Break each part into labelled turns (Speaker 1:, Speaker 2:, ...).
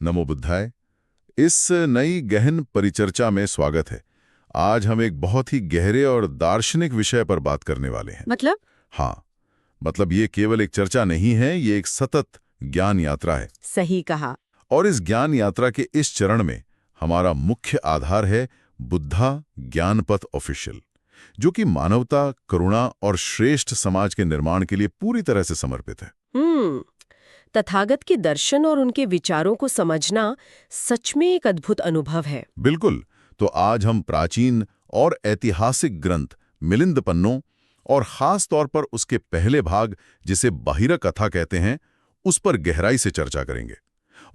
Speaker 1: नमो बुद्धाय। इस नई गहन परिचर्चा में स्वागत है। आज हम एक बहुत ही गहरे और दार्शनिक विषय पर बात करने वाले हैं।
Speaker 2: मतलब?
Speaker 1: हाँ, मतलब ये केवल एक चर्चा नहीं है, ये एक सतत ज्ञान यात्रा है।
Speaker 2: सही कहा।
Speaker 1: और इस ज्ञान यात्रा के इस चरण में हमारा मुख्य आधार है बुद्धा ज्ञानपथ ऑफिशियल, जो कि मानवता, करुणा और श्रेष्ठ समाज के निर्माण के लिए पूरी तरह से समर्पित है।
Speaker 2: तथागत के दर्शन और उनके विचारों को समझना सच में एक अद्भुत अनुभव है।
Speaker 1: बिल्कुल। तो आज हम प्राचीन और ऐतिहासिक ग्रंथ मिलिंद पन्नों और खास तौर पर उसके पहले भाग, जिसे बाहिरा कथा कहते हैं, उस पर गहराई से चर्चा करेंगे।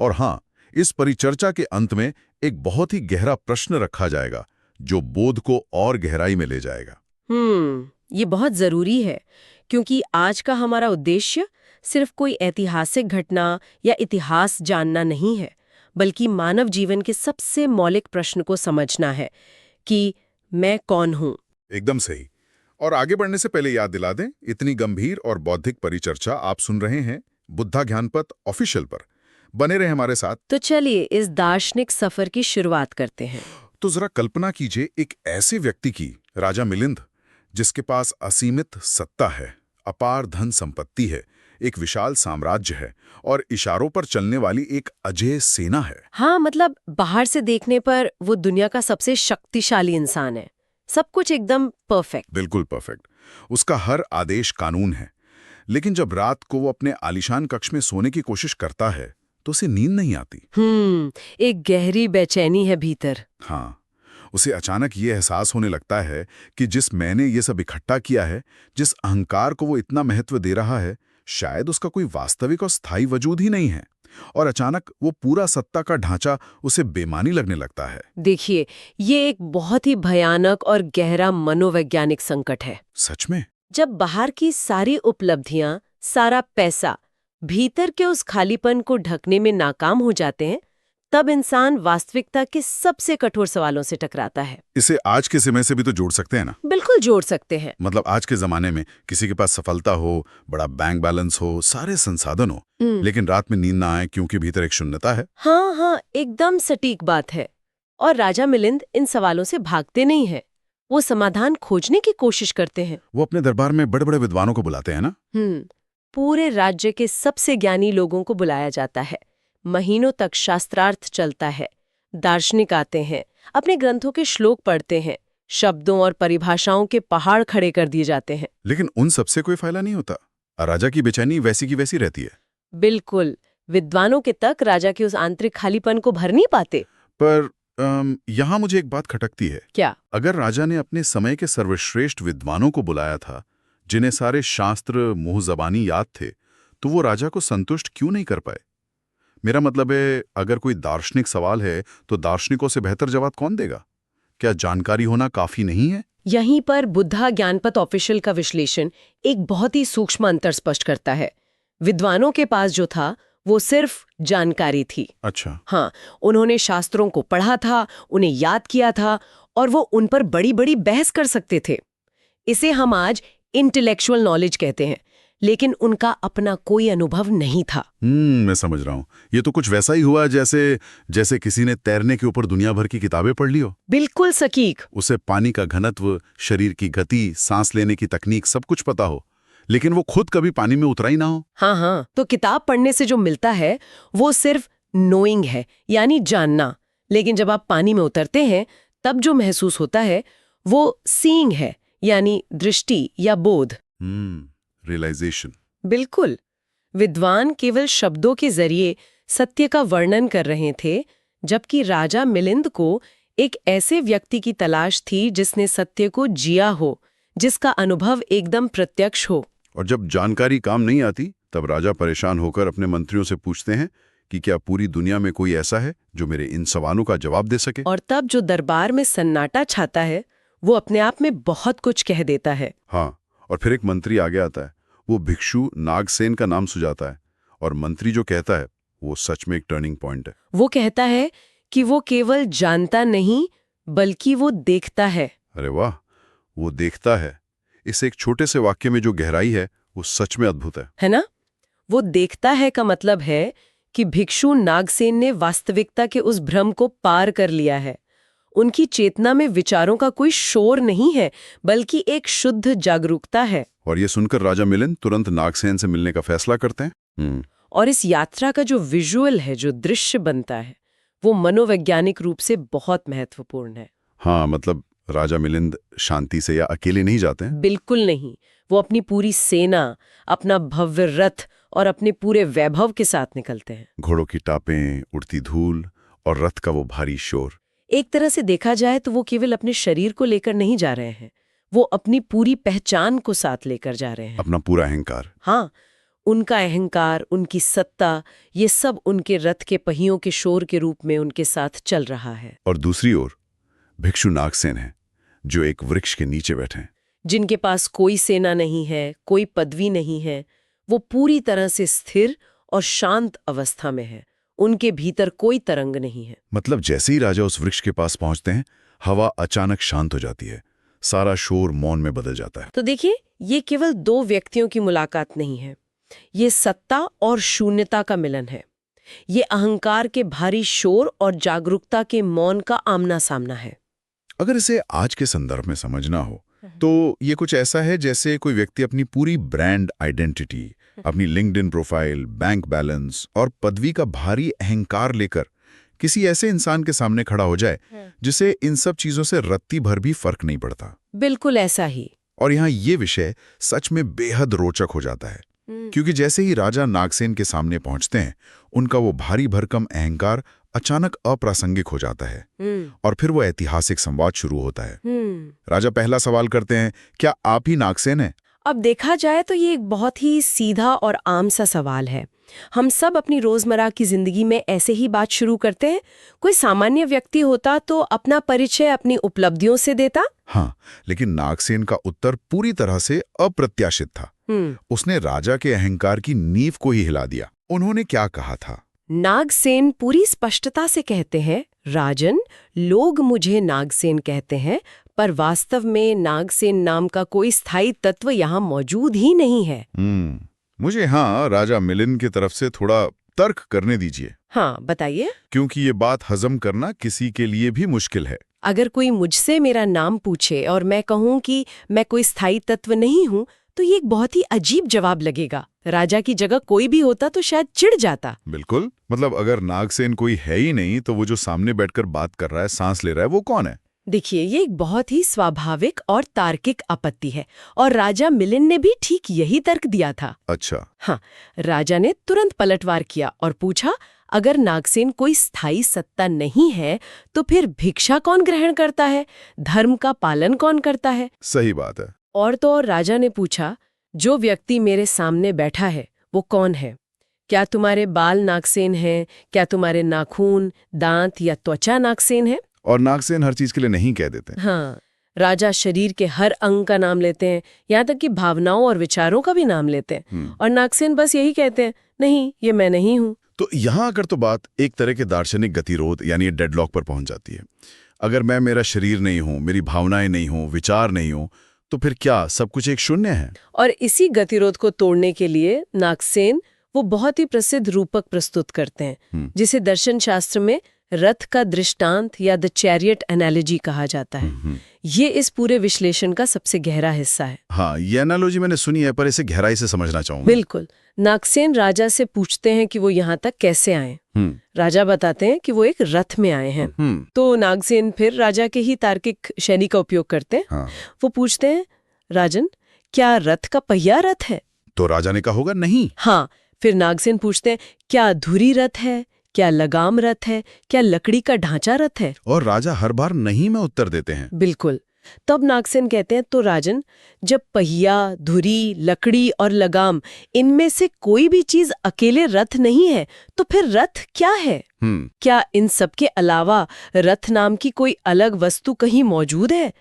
Speaker 1: और हाँ, इस परिचर्चा के अंत में एक बहुत ही गहरा प्रश्न रखा जाएगा, जो बोध को और गहराई में ले जाएगा।
Speaker 2: ये बहुत जरूरी है, क्योंकि आज का हमारा उद्देश्य सिर्फ कोई ऐतिहासिक घटना या इतिहास जानना नहीं है, बल्कि मानव जीवन के सबसे मौलिक प्रश्न को समझना है कि मैं कौन हूँ।
Speaker 1: एकदम सही। और आगे बढ़ने से पहले याद दिला दें, इतनी गंभीर और बौद्धिक परिचर्चा आप सुन रहे हैं बुद्धा ज्ञानपथ ऑफिशियल पर। बने रहे हमारे साथ।
Speaker 2: तो चलिए इस दार्शनिक सफर की शुरुआत करते हैं।
Speaker 1: तो जरा कल्पना कीजिए एक ऐसे व्यक्ति की, राजा मिलिंद, जिसके पास असीमित सत्ता है, अपार धन संपत्ति है, एक विशाल साम्राज्य है और इशारों पर चलने वाली एक अजेय सेना है।
Speaker 2: हाँ, मतलब बाहर से देखने पर वो दुनिया का सबसे शक्तिशाली इंसान है। सब कुछ एकदम परफेक्ट।
Speaker 1: बिल्कुल परफेक्ट। उसका हर आदेश कानून है। लेकिन जब रात को वो अपने आलीशान कक्ष में सोने की कोशिश करता है तो उसे नींद नहीं आती।
Speaker 2: एक गहरी बेचैनी है भीतर।
Speaker 1: हाँ, उसे अचानक ये एहसास होने लगता है कि जिस मैंने ये सब इकट्ठा किया है, जिस अहंकार को वो इतना महत्व दे रहा है, शायद उसका कोई वास्तविक और स्थायी वजूद ही नहीं है। और अचानक वो पूरा सत्ता का ढांचा उसे बेमानी लगने लगता है।
Speaker 2: देखिए, ये एक बहुत ही भयानक और गहरा मनोवैज्ञानिक संकट है।
Speaker 1: सच में?
Speaker 2: जब बाहर की सारी उपलब्धियां, सारा पैसा भीतर के उस खालीपन को ढकने में नाकाम हो जाते हैं, तब इंसान वास्तविकता के सबसे कठोर सवालों से टकराता है।
Speaker 1: इसे आज के समय से भी तो जोड़ सकते हैं ना?
Speaker 2: बिल्कुल जोड़ सकते हैं।
Speaker 1: मतलब आज के जमाने में किसी के पास सफलता हो, बड़ा बैंक बैलेंस हो, सारे संसाधन हो, लेकिन रात में नींद ना आए क्योंकि भीतर एक शून्यता है।
Speaker 2: हाँ, एकदम सटीक बात है। और राजा मिलिंद इन सवालों से भागते नहीं है, वो समाधान खोजने की कोशिश करते हैं।
Speaker 1: वो अपने दरबार में बड़े बड़े विद्वानों को बुलाते हैं ना?
Speaker 2: पूरे राज्य के सबसे ज्ञानी लोगों को बुलाया जाता है। महीनों तक शास्त्रार्थ चलता है। दार्शनिक आते हैं, अपने ग्रंथों के श्लोक पढ़ते हैं, शब्दों और परिभाषाओं के पहाड़ खड़े कर दिए जाते हैं।
Speaker 1: लेकिन उन सबसे कोई फायदा नहीं होता। राजा की बेचैनी वैसी की वैसी रहती है।
Speaker 2: बिल्कुल, विद्वानों के तक राजा के उस आंतरिक खालीपन को भर नहीं पाते।
Speaker 1: पर यहाँ मुझे एक बात खटकती है।
Speaker 2: क्या?
Speaker 1: अगर राजा ने अपने समय के सर्वश्रेष्ठ विद्वानों को बुलाया था, जिन्हें सारे शास्त्र मुंह जबानी याद थे, तो वो राजा को संतुष्ट क्यों नहीं कर पाए? मेरा मतलब है, अगर कोई दार्शनिक सवाल है तो दार्शनिकों से बेहतर जवाब कौन देगा? क्या जानकारी होना काफी नहीं है?
Speaker 2: यहीं पर बुद्धा ज्ञानपथ ऑफिशियल का विश्लेषण एक बहुत ही सूक्ष्म अंतर स्पष्ट करता है। विद्वानों के पास जो था वो सिर्फ जानकारी थी।
Speaker 1: अच्छा।
Speaker 2: हाँ, उन्होंने शास्त्रों को पढ़ा था, उन्हें याद किया था और वो उन पर बड़ी बड़ी बहस कर सकते थे। इसे हम आज इंटेलेक्चुअल नॉलेज कहते हैं, लेकिन उनका अपना कोई अनुभव नहीं था।
Speaker 1: मैं समझ रहा हूँ। ये तो कुछ वैसा ही हुआ जैसे किसी ने तैरने के ऊपर दुनिया भर की किताबें पढ़ ली हो।
Speaker 2: बिल्कुल सटीक।
Speaker 1: उसे पानी का घनत्व, शरीर की गति, सांस लेने की तकनीक सब कुछ पता हो, लेकिन वो खुद कभी पानी में उतरा ही ना हो।
Speaker 2: हाँ, तो किताब पढ़ने से जो मिलता है वो सिर्फ नोइंग है, यानी जानना। लेकिन जब आप पानी में उतरते हैं तब जो महसूस होता है वो सीइंग है, यानी दृष्टि या बोध।
Speaker 1: रियलाइजेशन।
Speaker 2: बिल्कुल। विद्वान केवल शब्दों के जरिए सत्य का वर्णन कर रहे थे, जबकि राजा मिलिंद को एक ऐसे व्यक्ति की तलाश थी जिसने सत्य को जिया हो, जिसका अनुभव एकदम प्रत्यक्ष हो।
Speaker 1: और जब जानकारी काम नहीं आती, तब राजा परेशान होकर अपने मंत्रियों से पूछते हैं कि क्या पूरी दुनिया में कोई ऐसा है जो मेरे इन सवालों का जवाब दे सके।
Speaker 2: और तब जो दरबार में सन्नाटा छाता है वो अपने आप में बहुत कुछ कह देता है।
Speaker 1: हाँ, और फिर एक मंत्री आगे आता है। वो भिक्षु नागसेन का नाम सुझाता है, और मंत्री जो कहता है वो सच में एक टर्निंग पॉइंट है।
Speaker 2: वो कहता है कि वो केवल जानता नहीं बल्कि वो देखता है।
Speaker 1: अरे वाह, वो देखता है। इस एक छोटे से वाक्य में जो गहराई है वो सच में अद्भुत है
Speaker 2: ना? वो देखता है का मतलब है कि भिक्षु नागसेन ने वास्तविकता के उस भ्रम को पार कर लिया है। उनकी चेतना में विचारों का कोई शोर नहीं है, बल्कि एक शुद्ध जागरूकता है।
Speaker 1: और ये सुनकर राजा मिलिंद तुरंत नागसेन से मिलने का फैसला करते हैं।
Speaker 2: और इस यात्रा का जो विजुअल है, जो दृश्य बनता है, वो मनोवैज्ञानिक रूप से बहुत महत्वपूर्ण है।
Speaker 1: हाँ, मतलब राजा मिलिंद शांति से या अकेले नहीं जाते हैं?
Speaker 2: बिल्कुल नहीं। वो अपनी पूरी सेना, अपना भव्य रथ और अपने पूरे वैभव के साथ निकलते हैं।
Speaker 1: घोड़ों की टापें, उड़ती धूल और रथ का वो भारी शोर।
Speaker 2: एक तरह से देखा जाए तो वो केवल अपने शरीर को लेकर नहीं जा रहे हैं, वो अपनी पूरी पहचान को साथ लेकर जा रहे हैं।
Speaker 1: अपना पूरा अहंकार।
Speaker 2: हाँ, उनका अहंकार, उनकी सत्ता, ये सब उनके रथ के पहियों के शोर के रूप में उनके साथ चल रहा है।
Speaker 1: और दूसरी ओर भिक्षु नागसेन है, जो एक वृक्ष के नीचे बैठे हैं,
Speaker 2: जिनके पास कोई सेना नहीं है, कोई पदवी नहीं है। वो पूरी तरह से स्थिर और शांत अवस्था में है। उनके भीतर कोई तरंग नहीं है।
Speaker 1: मतलब जैसे ही राजा उस वृक्ष के पास पहुंचते हैं, हवा अचानक शांत हो जाती है, सारा शोर मौन में बदल जाता है।
Speaker 2: तो देखिए, ये केवल दो व्यक्तियों की मुलाकात नहीं है, ये सत्ता और शून्यता का मिलन है। ये अहंकार के भारी शोर और जागरूकता के मौन का आमना सामना है।
Speaker 1: अगर इसे आज के संदर्भ में समझना हो तो ये कुछ ऐसा है जैसे कोई व्यक्ति अपनी पूरी ब्रांड आइडेंटिटी, अपनी लिंक्डइन प्रोफाइल, बैंक बैलेंस और पदवी का भारी अहंकार लेकर किसी ऐसे इंसान के सामने खड़ा हो जाए जिसे इन सब चीजों से रत्ती भर भी फर्क नहीं पड़ता।
Speaker 2: बिल्कुल ऐसा ही।
Speaker 1: और यहाँ ये विषय सच में बेहद रोचक हो जाता है, क्योंकि जैसे ही राजा नागसेन के सामने पहुंचते हैं, उनका वो भारी भरकम अहंकार अचानक अप्रासंगिक हो जाता है और फिर वो ऐतिहासिक संवाद शुरू होता है। राजा पहला सवाल करते हैं, क्या आप ही नागसेन हैं?
Speaker 2: अब देखा जाए तो ये एक बहुत ही सीधा और आम सा सवाल है। हम सब अपनी रोजमर्रा की जिंदगी में ऐसे ही बात शुरू करते हैं। कोई सामान्य व्यक्ति होता तो अपना परिचय अपनी उपलब्धियों से देता।
Speaker 1: हाँ, लेकिन नागसेन का उत्तर पूरी तरह से अप्रत्याशित था। उसने राजा के अहंकार की नींव को ही हिला दिया। उन्होंने क्या कहा था?
Speaker 2: नागसेन पूरी स्पष्टता से कहते हैं, राजन, लोग मुझे नागसेन कहते हैं, पर वास्तव में नागसेन नाम का कोई स्थायी तत्व यहाँ मौजूद ही नहीं है।
Speaker 1: मुझे राजा मिलिंद की तरफ से थोड़ा तर्क करने दीजिए।
Speaker 2: हाँ, बताइए।
Speaker 1: क्योंकि ये बात हजम करना किसी के लिए भी मुश्किल है।
Speaker 2: अगर कोई मुझसे मेरा नाम पूछे और मैं कहूँ कि मैं कोई स्थायी तत्व नहीं हूँ, तो ये एक बहुत ही अजीब जवाब लगेगा। राजा की जगह कोई भी होता तो शायद चिढ़ जाता।
Speaker 1: बिल्कुल, मतलब अगर नागसेन कोई है ही नहीं तो वो जो सामने बैठकर बात कर रहा है, सांस ले रहा है, वो कौन है?
Speaker 2: देखिए, ये एक बहुत ही स्वाभाविक और तार्किक आपत्ति है और राजा मिलिंद ने भी ठीक यही तर्क दिया था।
Speaker 1: अच्छा।
Speaker 2: हाँ, राजा ने तुरंत पलटवार किया और पूछा, अगर नागसेन कोई स्थायी सत्ता नहीं है तो फिर भिक्षा कौन ग्रहण करता है, धर्म का पालन कौन करता है?
Speaker 1: सही बात है।
Speaker 2: और तो और राजा ने पूछा, जो व्यक्ति मेरे सामने बैठा है वो कौन है? क्या तुम्हारे बाल नागसेन हैं? क्या तुम्हारे नाखून, दांत या त्वचा नागसेन है?
Speaker 1: और नागसेन हर चीज के लिए नहीं कह देते।
Speaker 2: हाँ, राजा शरीर के हर अंग का नाम लेते हैं, यहाँ तक कि भावनाओं और विचारों का भी नाम लेते हैं। और नागसेन बस यही कहते हैं, नहीं, ये मैं नहीं हूँ।
Speaker 1: तो यहाँ आकर तो बात एक तरह के दार्शनिक गतिरोध यानी डेडलॉक पर पहुंच जाती है। अगर मैं मेरा शरीर नहीं हूँ, मेरी भावनाएं नहीं हूँ, विचार नहीं हूँ, तो फिर क्या सब कुछ एक शून्य है? और
Speaker 2: इसी गतिरोध को तोड़ने के लिए नागसेन वो बहुत ही प्रसिद्ध रूपक प्रस्तुत करते हैं, जिसे दर्शन शास्त्र में रथ का दृष्टांत या द चैरियट एनालॉजी कहा जाता है। ये इस पूरे विश्लेषण का सबसे गहरा हिस्सा है।
Speaker 1: हाँ, ये एनालॉजी मैंने सुनी है, पर इसे गहराई से समझना चाहूंगा।
Speaker 2: बिल्कुल। नागसेन राजा से पूछते हैं कि वो यहाँ तक कैसे आए। राजा बताते हैं कि वो एक रथ में आए हैं। तो नागसेन फिर राजा के ही तार्किक शैली का उपयोग करते हैं।
Speaker 1: हाँ।
Speaker 2: वो पूछते हैं, राजन, क्या रथ का पहिया रथ है?
Speaker 1: तो राजा ने कहा होगा नहीं।
Speaker 2: हाँ, फिर नागसेन पूछते हैं, क्या धुरी रथ है, क्या लगाम रथ है, क्या लकड़ी का ढांचा रथ है?
Speaker 1: और राजा हर बार नहीं में उत्तर देते हैं।
Speaker 2: बिल्कुल। तब नागसेन कहते हैं, तो राजन, जब पहिया, धुरी, लकड़ी और लगाम इनमें से कोई भी चीज अकेले रथ नहीं है, तो फिर रथ क्या है? क्या इन सब के अलावा रथ नाम की कोई अलग वस्तु कहीं मौजूद है?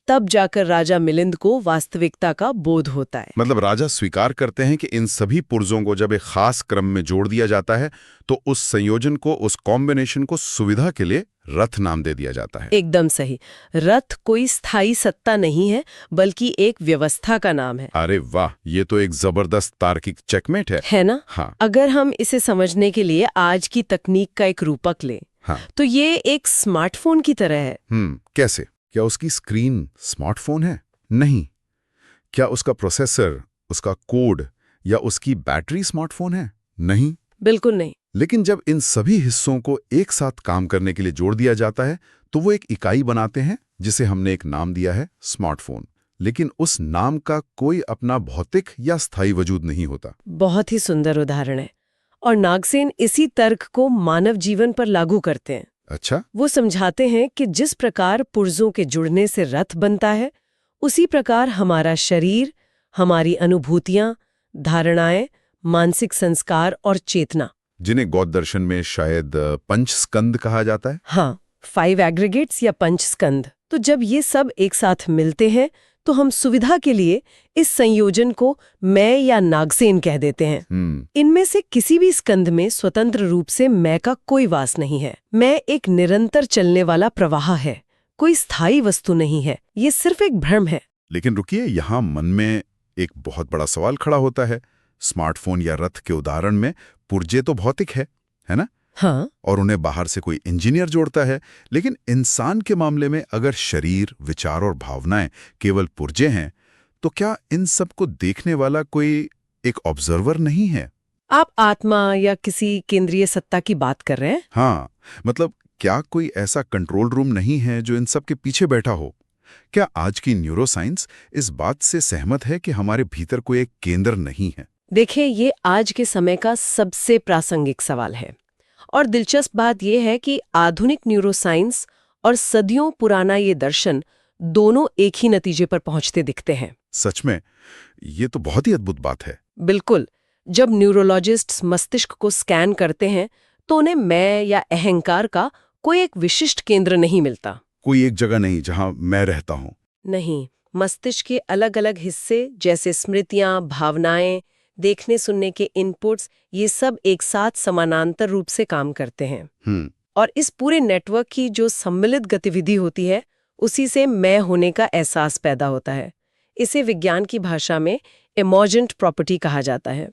Speaker 2: तब जाकर राजा मिलिंद को वास्तविकता का बोध होता है।
Speaker 1: मतलब राजा स्वीकार करते हैं कि इन सभी पुर्जों को जब एक खास क्रम में जोड़ दिया जाता है तो उस संयोजन को, उस कॉम्बिनेशन को सुविधा के लिए रथ नाम दे दिया जाता है।
Speaker 2: एकदम सही। रथ कोई स्थायी सत्ता नहीं है, बल्कि एक व्यवस्था का नाम है।
Speaker 1: अरे वाह, ये तो एक जबरदस्त तार्किक चेकमेट है
Speaker 2: ना?
Speaker 1: हाँ।
Speaker 2: अगर हम इसे समझने के लिए आज की तकनीक का एक रूपक लें,
Speaker 1: हाँ।
Speaker 2: तो ये एक स्मार्टफोन की तरह है।
Speaker 1: कैसे? क्या उसकी स्क्रीन स्मार्टफोन है? नहीं। क्या उसका प्रोसेसर, उसका कोड या उसकी बैटरी स्मार्टफोन है? नहीं,
Speaker 2: बिल्कुल नहीं।
Speaker 1: लेकिन जब इन सभी हिस्सों को एक साथ काम करने के लिए जोड़ दिया जाता है तो वो एक इकाई बनाते हैं जिसे हमने एक नाम दिया है स्मार्टफोन। लेकिन उस नाम का कोई अपना भौतिक या स्थायी वजूद नहीं होता।
Speaker 2: बहुत ही सुंदर उदाहरण है। और नागसेन इसी तर्क को मानव जीवन पर लागू करते हैं।
Speaker 1: अच्छा?
Speaker 2: वो समझाते हैं कि जिस प्रकार पुर्जों के जुड़ने से रथ बनता है, उसी प्रकार हमारा शरीर, हमारी अनुभूतियां, धारणाएं, मानसिक संस्कार और चेतना,
Speaker 1: जिन्हें गौड़ दर्शन में शायद पंचस्कंद कहा जाता है।
Speaker 2: हाँ, 5 एग्रीगेट्स या पंचस्कंद। तो जब ये सब एक साथ मिलते हैं तो हम सुविधा के लिए इस संयोजन को मैं या नागसेन कह देते हैं। इनमें से किसी भी स्कंद में स्वतंत्र रूप से मैं का कोई वास नहीं है। मैं एक निरंतर चलने वाला प्रवाह है, कोई स्थायी वस्तु नहीं है। ये सिर्फ एक भ्रम है।
Speaker 1: लेकिन रुकिए, यहाँ मन में एक बहुत बड़ा सवाल खड़ा होता है। स्मार्टफोन या रथ के उदाहरण में पुर्जे तो भौतिक है ना?
Speaker 2: हाँ।
Speaker 1: और उन्हें बाहर से कोई इंजीनियर जोड़ता है। लेकिन इंसान के मामले में अगर शरीर, विचार और भावनाएं केवल पुर्जे हैं, तो क्या इन सब को देखने वाला कोई एक ऑब्जर्वर नहीं है?
Speaker 2: आप आत्मा या किसी केंद्रीय सत्ता की बात कर रहे हैं?
Speaker 1: हाँ, मतलब क्या कोई ऐसा कंट्रोल रूम नहीं है जो इन सब के पीछे बैठा हो? क्या आज की न्यूरोसाइंस इस बात से सहमत है कि हमारे भीतर कोई एक केंद्र नहीं है?
Speaker 2: देखिए, ये आज के समय का सबसे प्रासंगिक सवाल है। और दिलचस्प बात यह है कि आधुनिक न्यूरोसाइंस और सदियों पुराना ये दर्शन दोनों एक ही नतीजे पर पहुंचते दिखते हैं।
Speaker 1: सच में, ये तो बहुत ही अद्भुत बात है।
Speaker 2: बिल्कुल। जब न्यूरोलॉजिस्ट्स मस्तिष्क को स्कैन करते हैं तो उन्हें मैं या अहंकार का कोई एक विशिष्ट केंद्र नहीं मिलता।
Speaker 1: कोई एक जगह नहीं जहां मैं रहता हूं।
Speaker 2: नहीं, मस्तिष्क के अलग अलग हिस्से जैसे स्मृतियां, भावनाएं, देखने सुनने के इनपुट्स, ये सब एक साथ समानांतर रूप से काम करते हैं। और इस पूरे नेटवर्क की जो सम्मिलित गतिविधि होती है, उसी से मैं होने का एहसास पैदा होता है। इसे विज्ञान की भाषा में इमर्जेंट प्रॉपर्टी कहा जाता है।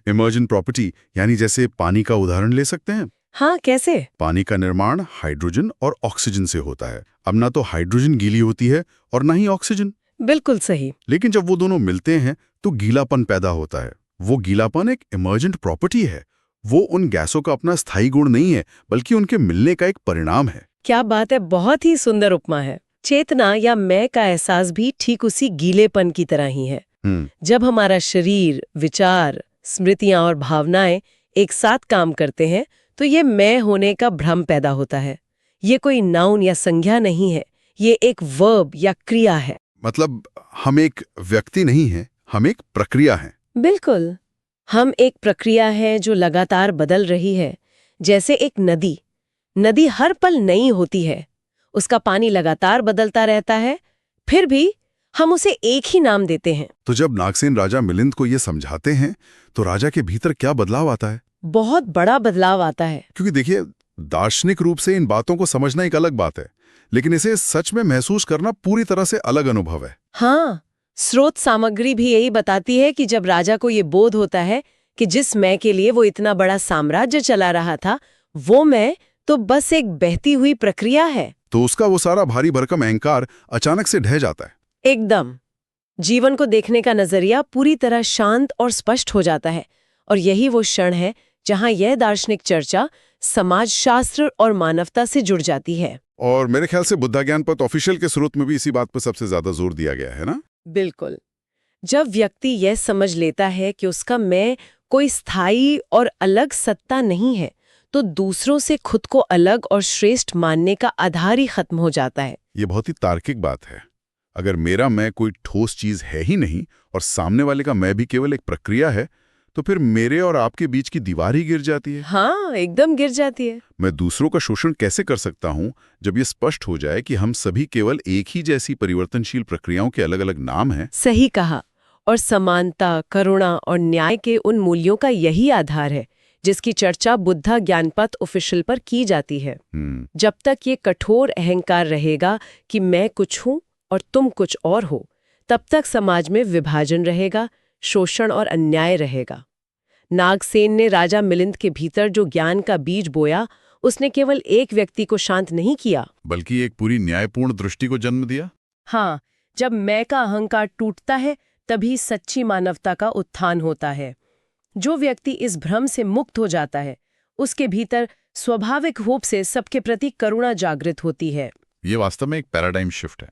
Speaker 1: इमर्जेंट प्रॉपर्टी यानी जैसे पानी का उदाहरण ले सकते हैं।
Speaker 2: हाँ, कैसे?
Speaker 1: पानी का निर्माण हाइड्रोजन और ऑक्सीजन से होता है। अब ना तो हाइड्रोजन गीली होती है और ना ही ऑक्सीजन।
Speaker 2: बिल्कुल सही।
Speaker 1: लेकिन जब वो दोनों मिलते हैं तो गीलापन पैदा होता है। वो गीलापन एक इमर्जेंट प्रॉपर्टी है। वो उन गैसों का अपना स्थायी गुण नहीं है, बल्कि उनके मिलने का एक परिणाम है।
Speaker 2: क्या बात है, बहुत ही सुंदर उपमा है। चेतना या मैं का एहसास भी ठीक उसी गीलेपन की तरह ही है। जब हमारा शरीर, विचार, स्मृतियां और भावनाएं एक साथ काम करते हैं तो ये मैं होने का भ्रम पैदा होता है। ये कोई नाउन या संज्ञा नहीं है, ये एक वर्ब या क्रिया है।
Speaker 1: मतलब हम एक व्यक्ति नहीं हैं, हम एक प्रक्रिया हैं।
Speaker 2: बिल्कुल, हम एक प्रक्रिया है जो लगातार बदल रही है। जैसे एक नदी। नदी हर पल नई होती है, उसका पानी लगातार बदलता रहता है, फिर भी हम उसे एक ही नाम देते हैं।
Speaker 1: तो जब नागसेन राजा मिलिंद को ये समझाते हैं तो राजा के भीतर क्या बदलाव आता है?
Speaker 2: बहुत बड़ा बदलाव आता है।
Speaker 1: क्योंकि देखिए, दार्शनिक रूप से इन बातों को समझना एक अलग बात है, लेकिन इसे सच में महसूस करना पूरी तरह से अलग अनुभव है।
Speaker 2: हाँ, स्रोत सामग्री भी यही बताती है कि जब राजा को ये बोध होता है कि जिस मैं के लिए वो इतना बड़ा साम्राज्य चला रहा था, वो मैं तो बस एक बहती हुई प्रक्रिया है,
Speaker 1: तो उसका वो सारा भारी भरकम अहंकार अचानक से ढह जाता है।
Speaker 2: एकदम। जीवन को देखने का नजरिया पूरी तरह शांत और स्पष्ट हो जाता है। और यही वो क्षण है जहां यह दार्शनिक चर्चा समाजशास्त्र और मानवता से जुड़ जाती है।
Speaker 1: और मेरे ख्याल से बुद्धा ज्ञान पथ ऑफिशियल के स्रोत में भी इसी बात पर सबसे ज्यादा जोर दिया गया है ना?
Speaker 2: बिल्कुल। जब व्यक्ति यह समझ लेता है कि उसका मैं कोई स्थायी और अलग सत्ता नहीं है, तो दूसरों से खुद को अलग और श्रेष्ठ मानने का आधार ही खत्म हो जाता है।
Speaker 1: ये बहुत ही तार्किक बात है। अगर मेरा मैं कोई ठोस चीज है ही नहीं और सामने वाले का मैं भी केवल एक प्रक्रिया है, तो फिर मेरे और आपके बीच की दीवार ही गिर जाती है।
Speaker 2: हाँ, एकदम गिर जाती है।
Speaker 1: मैं दूसरों का शोषण कैसे कर सकता हूँ जब ये स्पष्ट हो जाए कि हम सभी केवल एक ही जैसी परिवर्तनशील प्रक्रियाओं के अलग अलग नाम हैं।
Speaker 2: सही कहा। और समानता, करुणा और न्याय के उन मूल्यों का यही आधार है जिसकी चर्चा बुद्धा ज्ञानपथ ऑफिशियल पर की जाती है। जब तक ये कठोर अहंकार रहेगा कि मैं कुछ हूं और तुम कुछ और हो, तब तक समाज में विभाजन रहेगा, शोषण और अन्याय रहेगा। नागसेन ने राजा मिलिंद के भीतर जो ज्ञान का बीज बोया, उसने केवल एक व्यक्ति को शांत नहीं किया,
Speaker 1: बल्कि एक पूरी न्यायपूर्ण दृष्टि को जन्म दिया।
Speaker 2: हाँ, जब मैं का अहंकार टूटता है तभी सच्ची मानवता का उत्थान होता है। जो व्यक्ति इस भ्रम से मुक्त हो जाता है, उसके भीतर स्वाभाविक रूप से सबके प्रति करुणा जागृत होती है।
Speaker 1: ये वास्तव में एक पैराडाइम शिफ्ट है।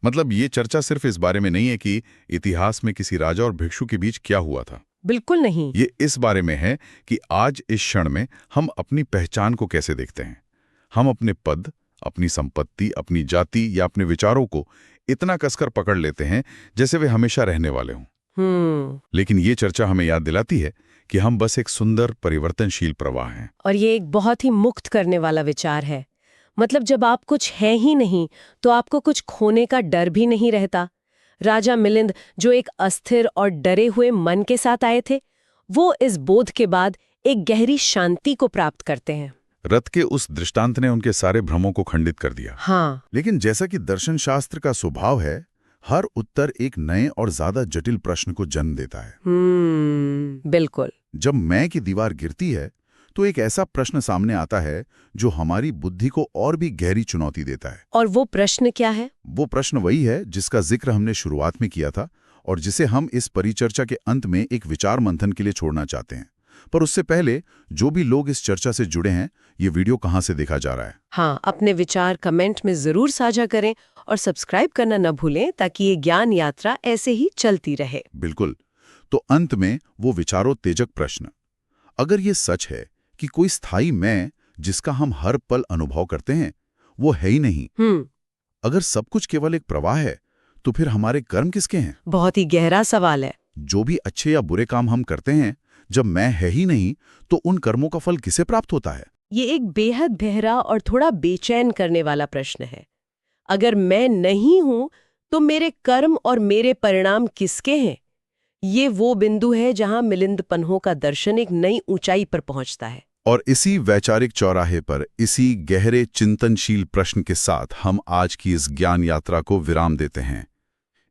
Speaker 1: मतलब ये चर्चा सिर्फ इस बारे में नहीं है कि इतिहास में किसी राजा और भिक्षु के बीच क्या हुआ था।
Speaker 2: बिल्कुल नहीं।
Speaker 1: ये इस बारे में है कि आज इस क्षण में हम अपनी पहचान को कैसे देखते हैं। हम अपने पद, अपनी संपत्ति, अपनी जाति या अपने विचारों को इतना कसकर पकड़ लेते हैं जैसे वे हमेशा रहने वाले हों। लेकिन ये चर्चा हमें याद दिलाती है कि हम बस एक सुंदर परिवर्तनशील प्रवाह हैं।
Speaker 2: और ये एक बहुत ही मुक्त करने वाला विचार है। मतलब जब आप कुछ है ही नहीं तो आपको कुछ खोने का डर भी नहीं रहता। राजा मिलिंद जो एक अस्थिर और डरे हुए मन के साथ आए थे, वो इस बोध के बाद एक गहरी शांति को प्राप्त करते हैं।
Speaker 1: रथ के उस दृष्टांत ने उनके सारे भ्रमों को खंडित कर दिया।
Speaker 2: हाँ।
Speaker 1: लेकिन जैसा कि दर्शन शास्त्र का स्वभाव है, हर उत्तर एक नए और ज्यादा जटिल प्रश्न को जन्म देता है।
Speaker 2: बिल्कुल।
Speaker 1: जब मैं की दीवार गिरती है तो एक ऐसा प्रश्न सामने आता है जो हमारी बुद्धि को और भी गहरी चुनौती देता है।
Speaker 2: और वो प्रश्न क्या है?
Speaker 1: वो प्रश्न वही है जिसका जिक्र हमने शुरुआत में किया था और जिसे हम इस परिचर्चा के अंत में एक विचार मंथन के लिए छोड़ना चाहते हैं। पर उससे पहले जो भी लोग इस चर्चा से जुड़े हैं, ये वीडियो कहाँ से देखा जा रहा है?
Speaker 2: हाँ, अपने विचार कमेंट में जरूर साझा करें और सब्सक्राइब करना न भूलें ताकि ये ज्ञान यात्रा ऐसे ही चलती रहे।
Speaker 1: बिल्कुल। तो अंत में वो विचारोत्तेजक प्रश्न, अगर ये सच है कि कोई स्थायी मैं जिसका हम हर पल अनुभव करते हैं वो है ही नहीं, अगर सब कुछ केवल एक प्रवाह है, तो फिर हमारे कर्म किसके हैं?
Speaker 2: बहुत ही गहरा सवाल है।
Speaker 1: जो भी अच्छे या बुरे काम हम करते हैं, जब मैं है ही नहीं तो उन कर्मों का फल किसे प्राप्त होता है?
Speaker 2: ये एक बेहद गहरा और थोड़ा बेचैन करने वाला प्रश्न है। अगर मैं नहीं हूं तो मेरे कर्म और मेरे परिणाम किसके हैं? ये वो बिंदु है जहां मिलिंद पन्हो का दर्शन एक नई ऊंचाई पर पहुंचता है।
Speaker 1: और इसी वैचारिक चौराहे पर, इसी गहरे चिंतनशील प्रश्न के साथ हम आज की इस ज्ञान यात्रा को विराम देते हैं।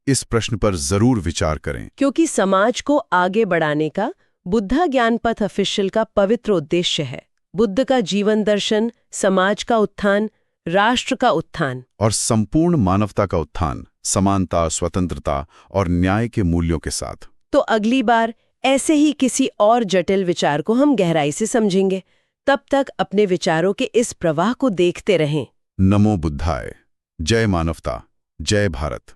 Speaker 1: इस प्रश्न पर जरूर विचार करें,
Speaker 2: क्योंकि समाज को आगे बढ़ाने का बुद्धा ज्ञानपथ ऑफिशियल का पवित्र उद्देश्य है। बुद्ध का जीवन दर्शन, समाज का उत्थान, राष्ट्र का उत्थान
Speaker 1: और संपूर्ण मानवता का उत्थान, समानता, स्वतंत्रता और न्याय के मूल्यों के साथ।
Speaker 2: तो अगली बार ऐसे ही किसी और जटिल विचार को हम गहराई से समझेंगे। तब तक अपने विचारों के इस प्रवाह को देखते रहें।
Speaker 1: नमो बुद्धाय। जय मानवता, जय भारत।